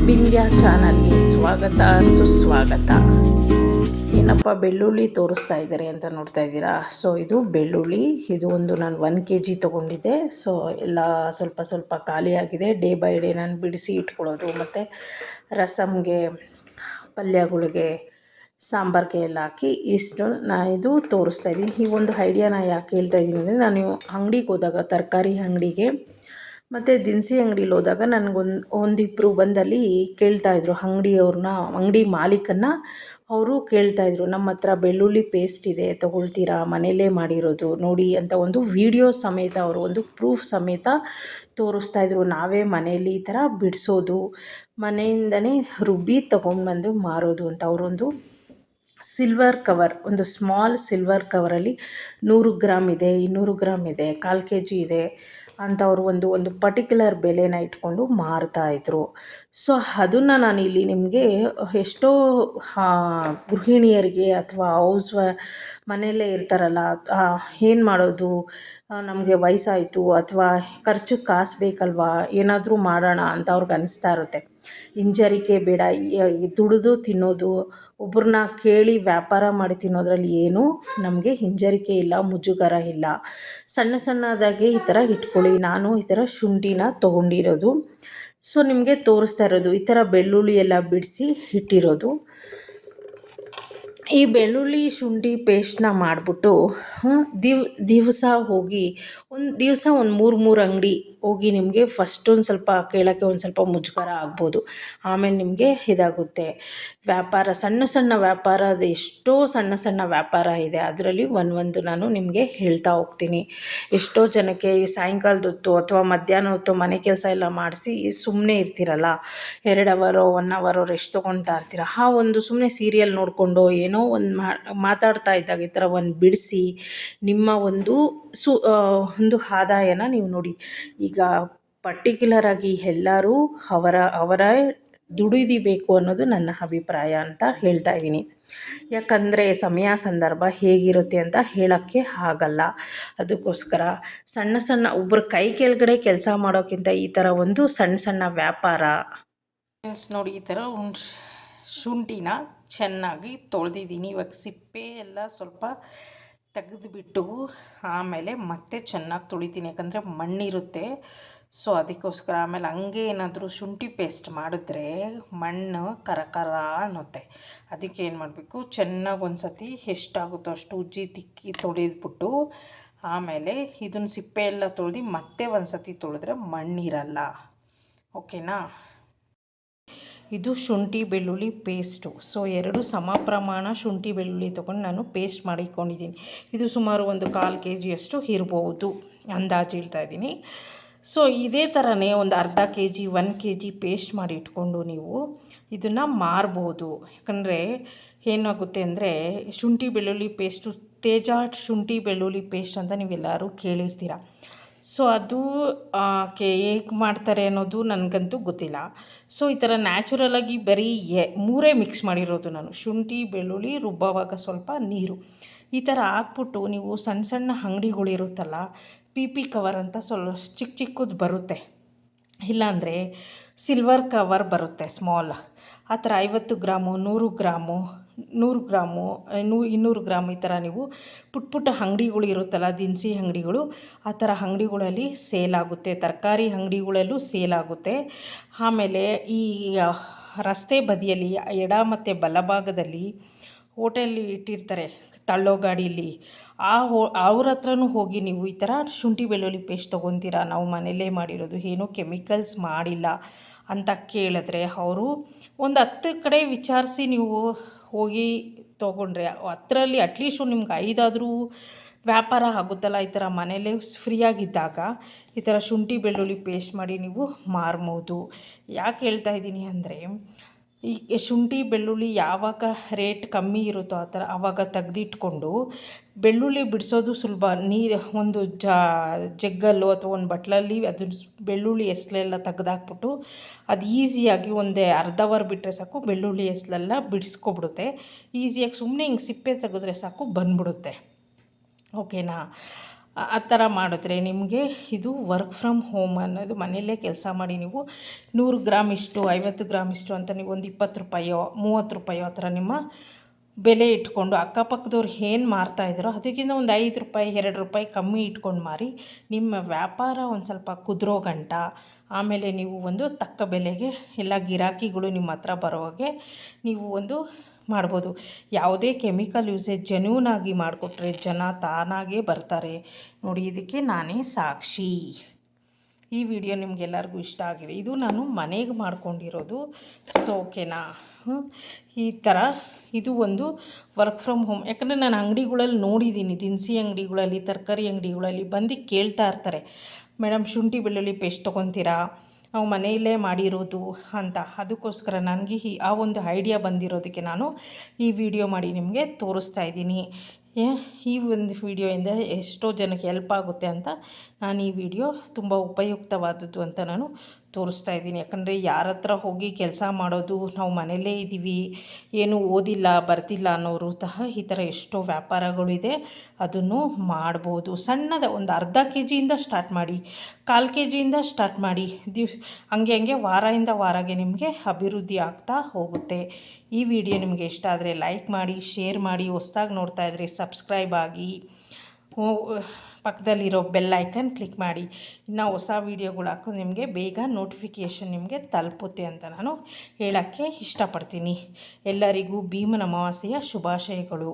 ವಿಂಧ್ಯ ಚಾನಲ್ಗೆ ಸ್ವಾಗತ ಸುಸ್ವಾಗತ. ಏನಪ್ಪ ಬೆಳ್ಳುಳ್ಳಿ ತೋರಿಸ್ತಾ ಇದ್ದಾರೆ ಅಂತ ನೋಡ್ತಾ ಇದ್ದೀರಾ. ಸೊ ಇದು ಬೆಳ್ಳುಳ್ಳಿ, ಇದು ಒಂದು ನಾನು 1 kg ತೊಗೊಂಡಿದ್ದೆ. ಸೊ ಎಲ್ಲ ಸ್ವಲ್ಪ ಸ್ವಲ್ಪ ಖಾಲಿಯಾಗಿದೆ. ಡೇ ಬೈ ಡೇ ನಾನು ಬಿಡಿಸಿ ಇಟ್ಕೊಳ್ಳೋದು, ಮತ್ತು ರಸಮ್ಗೆ, ಪಲ್ಯಗಳಿಗೆ, ಸಾಂಬಾರಿಗೆ ಎಲ್ಲ ಹಾಕಿ ಇಷ್ಟು ಇದು ತೋರಿಸ್ತಾ ಇದ್ದೀನಿ. ಈ ಒಂದು ಐಡಿಯಾನ ಯಾಕೆ ಹೇಳ್ತಾ ಇದ್ದೀನಿ ಅಂದರೆ, ನಾನು ಅಂಗಡಿಗೆ ಹೋದಾಗ, ತರಕಾರಿ ಅಂಗಡಿಗೆ ಮತ್ತು ದಿನಸಿ ಅಂಗಡಿಲಿ ಹೋದಾಗ ಒಂದಿಬ್ಬರು ಬಂದಲ್ಲಿ ಕೇಳ್ತಾಯಿದ್ರು, ಅಂಗಡಿ ಮಾಲೀಕನ್ನ ಅವರು ಕೇಳ್ತಾಯಿದ್ರು, ನಮ್ಮ ಹತ್ರ ಬೆಳ್ಳುಳ್ಳಿ ಪೇಸ್ಟ್ ಇದೆ ತೊಗೊಳ್ತೀರಾ, ಮನೆಯಲ್ಲೇ ಮಾಡಿರೋದು ನೋಡಿ ಅಂತ ಒಂದು ವಿಡಿಯೋ ಸಮೇತ, ಅವರು ಒಂದು ಪ್ರೂಫ್ ಸಮೇತ ತೋರಿಸ್ತಾಯಿದ್ರು. ನಾವೇ ಮನೆಯಲ್ಲಿ ಈ ಥರ ಬಿಡಿಸೋದು, ಮನೆಯಿಂದನೇ ರುಬ್ಬಿ ತೊಗೊಂಡ್ಬಂದು ಮಾರೋದು ಅಂತ. ಅವರೊಂದು ಸಿಲ್ವರ್ ಕವರ್, ಒಂದು ಸ್ಮಾಲ್ ಸಿಲ್ವರ್ ಕವರಲ್ಲಿ 100 ಗ್ರಾಮ್ ಇದೆ, 200 ಗ್ರಾಮ್ ಇದೆ, 1/4 kg ಇದೆ ಅಂತ ಅವರು ಒಂದು ಪರ್ಟಿಕ್ಯುಲರ್ ಬೆಲೆನ ಇಟ್ಕೊಂಡು ಮಾರ್ತಾಯಿದ್ರು. ಸೊ ಅದನ್ನು ನಾನು ಇಲ್ಲಿ ನಿಮಗೆ ಎಷ್ಟೋ ಗೃಹಿಣಿಯರಿಗೆ ಅಥವಾ ಮನೆಯಲ್ಲೇ ಇರ್ತಾರಲ್ಲ, ಏನು ಮಾಡೋದು, ನಮಗೆ ವಯಸ್ಸಾಯಿತು ಅಥವಾ ಖರ್ಚಿಗೆ ಕಾಸು ಬೇಕಲ್ವಾ, ಏನಾದರೂ ಮಾಡೋಣ ಅಂತ ಅವ್ರಿಗೆ ಅನಿಸ್ತಾ ಇರುತ್ತೆ. ಹಿಂಜರಿಕೆ ಬೇಡ, ದುಡಿದು ತಿನ್ನೋದು, ಒಬ್ಬರನ್ನ ಕೇಳಿ ವ್ಯಾಪಾರ ಮಾಡಿ ತಿನ್ನೋದ್ರಲ್ಲಿ ಏನೂ ನಮಗೆ ಹಿಂಜರಿಕೆ ಇಲ್ಲ, ಮುಜುಗರ ಇಲ್ಲ. ಸಣ್ಣ ಸಣ್ಣದಾಗೆ ಈ ಥರ ಇಟ್ಕೊಳ್ಳಿ. ನಾನು ಈ ಥರ ಶುಂಠಿನ ತೊಗೊಂಡಿರೋದು. ಸೊ ನಿಮಗೆ ತೋರಿಸ್ತಾ ಇರೋದು ಈ ಥರ ಬೆಳ್ಳುಳ್ಳಿ ಎಲ್ಲ ಬಿಡಿಸಿ ಇಟ್ಟಿರೋದು. ಈ ಬೆಳ್ಳುಳ್ಳಿ ಶುಂಠಿ ಪೇಸ್ಟ್ನ ಮಾಡಿಬಿಟ್ಟು ದಿವಸ ಹೋಗಿ ಒಂದು 3 ಅಂಗಡಿ ಹೋಗಿ ನಿಮಗೆ ಫಸ್ಟ್ ಒಂದು ಸ್ವಲ್ಪ ಕೇಳೋಕ್ಕೆ ಒಂದು ಸ್ವಲ್ಪ ಮುಜುಗರ ಆಗ್ಬೋದು. ಆಮೇಲೆ ನಿಮಗೆ ಇದಾಗುತ್ತೆ. ವ್ಯಾಪಾರ, ಸಣ್ಣ ಸಣ್ಣ ವ್ಯಾಪಾರ, ಅದು ಎಷ್ಟೋ ಸಣ್ಣ ಸಣ್ಣ ವ್ಯಾಪಾರ ಇದೆ. ಅದರಲ್ಲಿ ಒಂದು ನಾನು ನಿಮಗೆ ಹೇಳ್ತಾ ಹೋಗ್ತೀನಿ. ಎಷ್ಟೋ ಜನಕ್ಕೆ ಈ ಸಾಯಂಕಾಲದ ಹೊತ್ತು ಅಥವಾ ಮಧ್ಯಾಹ್ನ ಹೊತ್ತು ಮನೆ ಕೆಲಸ ಎಲ್ಲ ಮಾಡಿಸಿ ಸುಮ್ಮನೆ ಇರ್ತೀರಲ್ಲ, 2 ಅವರೋ 1 ಅವರೋ ರೆಸ್ಟ್ ತೊಗೊಳ್ತಾ ಇರ್ತೀರ. ಒಂದು ಸುಮ್ಮನೆ ಸೀರಿಯಲ್ ನೋಡಿಕೊಂಡು ಏನೋ ಒಂದು ಮಾತಾಡ್ತಾ ಇದ್ದಾಗ ಈ ಥರ ಒಂದು ಬಿಡಿಸಿ ನಿಮ್ಮ ಒಂದು ಆದಾಯನ ನೀವು ನೋಡಿ. ಈಗ ಪರ್ಟಿಕ್ಯುಲರಾಗಿ ಎಲ್ಲರೂ ಅವರ ದುಡಿದಿಬೇಕು ಅನ್ನೋದು ನನ್ನ ಅಭಿಪ್ರಾಯ ಅಂತ ಹೇಳ್ತಾ ಇದ್ದೀನಿ. ಯಾಕಂದರೆ ಸಮಯ ಸಂದರ್ಭ ಹೇಗಿರುತ್ತೆ ಅಂತ ಹೇಳೋಕ್ಕೆ ಆಗಲ್ಲ. ಅದಕ್ಕೋಸ್ಕರ ಸಣ್ಣ ಒಬ್ಬರ ಕೈ ಕೆಳಗಡೆ ಕೆಲಸ ಮಾಡೋಕ್ಕಿಂತ ಈ ಥರ ಒಂದು ಸಣ್ಣ ವ್ಯಾಪಾರ. ನೋಡಿ, ಈ ಥರ ಶುಂಠಿನ ಚೆನ್ನಾಗಿ ತೊಳೆದಿದ್ದೀನಿ. ಇವಾಗ ಸಿಪ್ಪೆ ಎಲ್ಲ ಸ್ವಲ್ಪ ತೆಗೆದುಬಿಟ್ಟು ಆಮೇಲೆ ಮತ್ತೆ ಚೆನ್ನಾಗಿ ತೊಳಿತೀನಿ, ಯಾಕಂದರೆ ಮಣ್ಣಿರುತ್ತೆ. ಸೊ ಅದಕ್ಕೋಸ್ಕರ. ಆಮೇಲೆ ಹಂಗೆ ಏನಾದರೂ ಶುಂಠಿ ಪೇಸ್ಟ್ ಮಾಡಿದ್ರೆ ಮಣ್ಣು ಕರ ಅನ್ನುತ್ತೆ. ಅದಕ್ಕೆ ಏನು ಮಾಡಬೇಕು, ಚೆನ್ನಾಗಿ ಒಂದು ಸತಿ ಎಷ್ಟಾಗುತ್ತೋ ಅಷ್ಟು ಉಜ್ಜಿ ತಿಕ್ಕಿ ತೊಳೆದ್ಬಿಟ್ಟು ಆಮೇಲೆ ಇದನ್ನು ಸಿಪ್ಪೆ ಎಲ್ಲ ತೊಳೆದು ಮತ್ತೆ ಒಂದು ಸತಿ ತೊಳೆದ್ರೆ ಮಣ್ಣಿರಲ್ಲ. ಓಕೆನಾ? ಇದು ಶುಂಠಿ ಬೆಳ್ಳುಳ್ಳಿ ಪೇಸ್ಟು. ಸೊ 2 ಸಮ ಪ್ರಮಾಣ ಶುಂಠಿ ಬೆಳ್ಳುಳ್ಳಿ ತೊಗೊಂಡು ನಾನು ಪೇಸ್ಟ್ ಮಾಡಿಕೊಂಡಿದ್ದೀನಿ. ಇದು ಸುಮಾರು ಒಂದು 1/4 kg ಅಷ್ಟು ಇರ್ಬೋದು, ಅಂದಾಜು ಹೇಳ್ತಾ ಇದ್ದೀನಿ. ಸೊ ಇದೇ ಥರನೇ ಒಂದು ಅರ್ಧ kg 1 kg ಪೇಸ್ಟ್ ಮಾಡಿ ಇಟ್ಕೊಂಡು ನೀವು ಇದನ್ನು ಮಾರ್ಬೋದು. ಯಾಕಂದರೆ ಏನಾಗುತ್ತೆ ಅಂದರೆ, ಶುಂಠಿ ಬೆಳ್ಳುಳ್ಳಿ ಪೇಸ್ಟು ತೇಜ ಶುಂಠಿ ಬೆಳ್ಳುಳ್ಳಿ ಪೇಸ್ಟ್ ಅಂತ ನೀವೆಲ್ಲರೂ ಕೇಳಿರ್ತೀರ. ಸೊ ಅದು ಹೇಗೆ ಮಾಡ್ತಾರೆ ಅನ್ನೋದು ನನಗಂತೂ ಗೊತ್ತಿಲ್ಲ. ಸೊ ಈ ಥರ ನ್ಯಾಚುರಲಾಗಿ ಬರೀ 3 ಮಿಕ್ಸ್ ಮಾಡಿರೋದು ನಾನು. ಶುಂಠಿ ಬೆಳ್ಳುಳ್ಳಿ ರುಬ್ಬವಾಗ ಸ್ವಲ್ಪ ನೀರು ಈ ಥರ ಹಾಕ್ಬಿಟ್ಟು ನೀವು ಸಣ್ಣ ಅಂಗಡಿಗಳಿರುತ್ತಲ್ಲ, PP ಕವರ್ ಅಂತ ಚಿಕ್ಕದು ಬರುತ್ತೆ, ಇಲ್ಲಾಂದರೆ ಸಿಲ್ವರ್ ಕವರ್ ಬರುತ್ತೆ ಸ್ಮಾಲ್, ಆ ಥರ 50 ಗ್ರಾಮು 100 ಗ್ರಾಮು 100 ಗ್ರಾಮು 200 ಗ್ರಾಮ್ ಈ ಥರ ನೀವು ಪುಟ್ಟ ಅಂಗಡಿಗಳು ಇರುತ್ತಲ್ಲ, ದಿನಸಿ ಅಂಗಡಿಗಳು, ಆ ಥರ ಅಂಗಡಿಗಳಲ್ಲಿ ಸೇಲ್ ಆಗುತ್ತೆ. ತರಕಾರಿ ಅಂಗಡಿಗಳಲ್ಲೂ ಸೇಲ್ ಆಗುತ್ತೆ. ಆಮೇಲೆ ಈ ರಸ್ತೆ ಬದಿಯಲ್ಲಿ ಎಡ ಮತ್ತು ಬಲಭಾಗದಲ್ಲಿ ಹೋಟೆಲ್ ಇಟ್ಟಿರ್ತಾರೆ ತಳ್ಳೋ ಗಾಡೀಲಿ, ಅವ್ರ ಹತ್ರನೂ ಹೋಗಿ ನೀವು ಈ ಥರ ಶುಂಠಿ ಬೆಳ್ಳುಳ್ಳಿ ಪೇಸ್ಟ್ ತೊಗೊತೀರಾ, ನಾವು ಮನೆಯಲ್ಲೇ ಮಾಡಿರೋದು, ಏನೂ ಕೆಮಿಕಲ್ಸ್ ಮಾಡಿಲ್ಲ ಅಂತ ಕೇಳಿದ್ರೆ ಅವರು ಒಂದು 10 ಕಡೆ ವಿಚಾರಿಸಿ ನೀವು ಹೋಗಿ ತೊಗೊಂಡ್ರೆ ಅದರಲ್ಲಿ ಅಟ್ಲೀಸ್ಟ್ ನಿಮ್ಗೆ 5 ಆದರೂ ವ್ಯಾಪಾರ ಆಗುತ್ತಲ್ಲ. ಈ ಥರ ಮನೇಲೇ ಫ್ರೀಯಾಗಿದ್ದಾಗ ಈ ಥರ ಶುಂಠಿ ಬೆಳ್ಳುಳ್ಳಿ ಪೇಸ್ಟ್ ಮಾಡಿ ನೀವು ಮಾರ್ಬೋದು. ಯಾಕೆ ಹೇಳ್ತಾ ಇದ್ದೀನಿ ಅಂದರೆ, ಈ ಶುಂಠಿ ಬೆಳ್ಳುಳ್ಳಿ ಯಾವಾಗ ರೇಟ್ ಕಮ್ಮಿ ಇರುತ್ತೋ ಆ ಥರ ಆವಾಗ ತೆಗೆದಿಟ್ಕೊಂಡು ಬೆಳ್ಳುಳ್ಳಿ ಬಿಡಿಸೋದು ಸುಲಭ. ಒಂದು ಜಗ್ಗಲ್ಲೋ ಅಥವಾ ಒಂದು ಬಟ್ಲಲ್ಲಿ ಅದನ್ನು ಬೆಳ್ಳುಳ್ಳಿ ಎಸ್ಲೆಲ್ಲ ತೆಗೆದಾಕ್ಬಿಟ್ಟು ಅದು ಈಸಿಯಾಗಿ ಒಂದೇ ಅರ್ಧ ಅವರ್ ಬಿಟ್ಟರೆ ಸಾಕು, ಬೆಳ್ಳುಳ್ಳಿ ಎಸ್ಲೆಲ್ಲ ಬಿಡಿಸ್ಕೊಬಿಡುತ್ತೆ. ಈಸಿಯಾಗಿ ಸುಮ್ಮನೆ ಹಿಂಗೆ ಸಿಪ್ಪೆ ತೆಗೆದ್ರೆ ಸಾಕು ಬಂದ್ಬಿಡುತ್ತೆ. ಓಕೆನಾ? ಆ ಥರ ಮಾಡಿದ್ರೆ ನಿಮಗೆ ಇದು ವರ್ಕ್ ಫ್ರಮ್ ಹೋಮ್ ಅನ್ನೋದು, ಮನೆಯಲ್ಲೇ ಕೆಲಸ ಮಾಡಿ ನೀವು 100 ಗ್ರಾಮ್ ಇಷ್ಟು, 50 ಗ್ರಾಮ್ ಇಷ್ಟು ಅಂತ ನೀವು ಒಂದು 20 ರೂಪಾಯೋ 30 ರೂಪಾಯೋ ಆ ಥರ ನಿಮ್ಮ ಬೆಲೆ ಇಟ್ಕೊಂಡು ಅಕ್ಕಪಕ್ಕದವ್ರು ಏನು ಮಾರ್ತಾಯಿದ್ದಾರೋ ಅದಕ್ಕಿಂತ ಒಂದು 5 ರೂಪಾಯಿ 2 ರೂಪಾಯಿ ಕಮ್ಮಿ ಇಟ್ಕೊಂಡು ಮಾರಿ ನಿಮ್ಮ ವ್ಯಾಪಾರ ಒಂದು ಸ್ವಲ್ಪ ಕುದುರೋ ಗಂಟ, ಆಮೇಲೆ ನೀವು ಒಂದು ತಕ್ಕ ಬೆಲೆಗೆ ಎಲ್ಲ ಗಿರಾಕಿಗಳು ನಿಮ್ಮ ಹತ್ರ ಬರೋ ಹಾಗೆ ನೀವು ಒಂದು ಮಾಡ್ಬೋದು. ಯಾವುದೇ ಕೆಮಿಕಲ್ ಯೂಸೇಜ್ ಜೆನ್ಯೂನಾಗಿ ಮಾಡಿಕೊಟ್ರೆ ಜನ ತಾನಾಗೇ ಬರ್ತಾರೆ ನೋಡಿ. ಇದಕ್ಕೆ ನಾನೇ ಸಾಕ್ಷಿ. ಈ ವಿಡಿಯೋ ನಿಮಗೆಲ್ಲರಿಗೂ ಇಷ್ಟ ಆಗಿದೆ. ಇದು ನಾನು ಮನೆಗೆ ಮಾಡ್ಕೊಂಡಿರೋದು. ಸೊ ಓಕೆನಾ. ಈ ಥರ ಇದು ಒಂದು ವರ್ಕ್ ಫ್ರಮ್ ಹೋಮ್. ಯಾಕಂದರೆ ನಾನು ಅಂಗಡಿಗಳಲ್ಲಿ ನೋಡಿದ್ದೀನಿ, ದಿನಸಿ ಅಂಗಡಿಗಳಲ್ಲಿ, ತರಕಾರಿ ಅಂಗಡಿಗಳಲ್ಲಿ ಬಂದು ಕೇಳ್ತಾ ಇರ್ತಾರೆ, ಮೇಡಮ್ ಶುಂಠಿ ಬೆಳ್ಳುಳ್ಳಿ ಪೇಸ್ಟ್ ತೊಗೊತೀರಾ, ನಾವು ಮನೆಯಲ್ಲೇ ಮಾಡಿರೋದು ಅಂತ. ಅದಕ್ಕೋಸ್ಕರ ನನಗೆ ಆ ಒಂದು ಐಡಿಯಾ ಬಂದಿರೋದಕ್ಕೆ ನಾನು ಈ ವಿಡಿಯೋ ಮಾಡಿ ನಿಮಗೆ ತೋರಿಸ್ತಾ ಇದ್ದೀನಿ. ಈ ಒಂದು ವಿಡಿಯೋಯಿಂದ ಎಷ್ಟೋ ಜನಕ್ಕೆ ಹೆಲ್ಪ್ ಆಗುತ್ತೆ ಅಂತ ನಾನು ಈ ವಿಡಿಯೋ ತುಂಬ ಉಪಯುಕ್ತವಾದದ್ದು ಅಂತ ನಾನು ತೋರಿಸ್ತಾ ಇದ್ದೀನಿ. ಯಾಕಂದರೆ ಯಾರ ಹತ್ರ ಹೋಗಿ ಕೆಲಸ ಮಾಡೋದು, ನಾವು ಮನೆಯಲ್ಲೇ ಇದ್ದೀವಿ, ಏನು ಓದಿಲ್ಲ ಬರ್ತಿಲ್ಲ ಅನ್ನೋರು ಸಹ ಈ ಥರ ಎಷ್ಟೋ ವ್ಯಾಪಾರಗಳಿದೆ, ಅದನ್ನು ಮಾಡ್ಬೋದು. ಸಣ್ಣದ ಒಂದು ಅರ್ಧ ಕೆ.ಜಿಯಿಂದ ಸ್ಟಾರ್ಟ್ ಮಾಡಿ, 1/4 ಕೆ.ಜಿಯಿಂದ ಸ್ಟಾರ್ಟ್ ಮಾಡಿ, ಹಂಗೆ ವಾರದಿಂದ ವಾರಗೆ ನಿಮಗೆ ಅಭಿವೃದ್ಧಿ ಆಗ್ತಾ ಹೋಗುತ್ತೆ. ಈ ವಿಡಿಯೋ ನಿಮಗೆ ಇಷ್ಟ ಆದರೆ ಲೈಕ್ ಮಾಡಿ, ಶೇರ್ ಮಾಡಿ, ಹೊಸ್ದಾಗಿ ನೋಡ್ತಾ ಇದ್ದರೆ ಸಬ್ಸ್ಕ್ರೈಬ್ ಆಗಿ, ಪಕ್ಕದಲ್ಲಿರೋ ಬೆಲ್ ಐಕನ್ ಕ್ಲಿಕ್ ಮಾಡಿ. ಇನ್ನು ಹೊಸ ವೀಡಿಯೋಗಳು ಹಾಕೋದು ನಿಮಗೆ ಬೇಗ ನೋಟಿಫಿಕೇಷನ್ ನಿಮಗೆ ತಲುಪುತ್ತೆ ಅಂತ ನಾನು ಹೇಳೋಕ್ಕೆ ಇಷ್ಟಪಡ್ತೀನಿ. ಎಲ್ಲರಿಗೂ ಭೀಮನ ಅಮಾವಾಸ್ಯೆಯ ಶುಭಾಶಯಗಳು.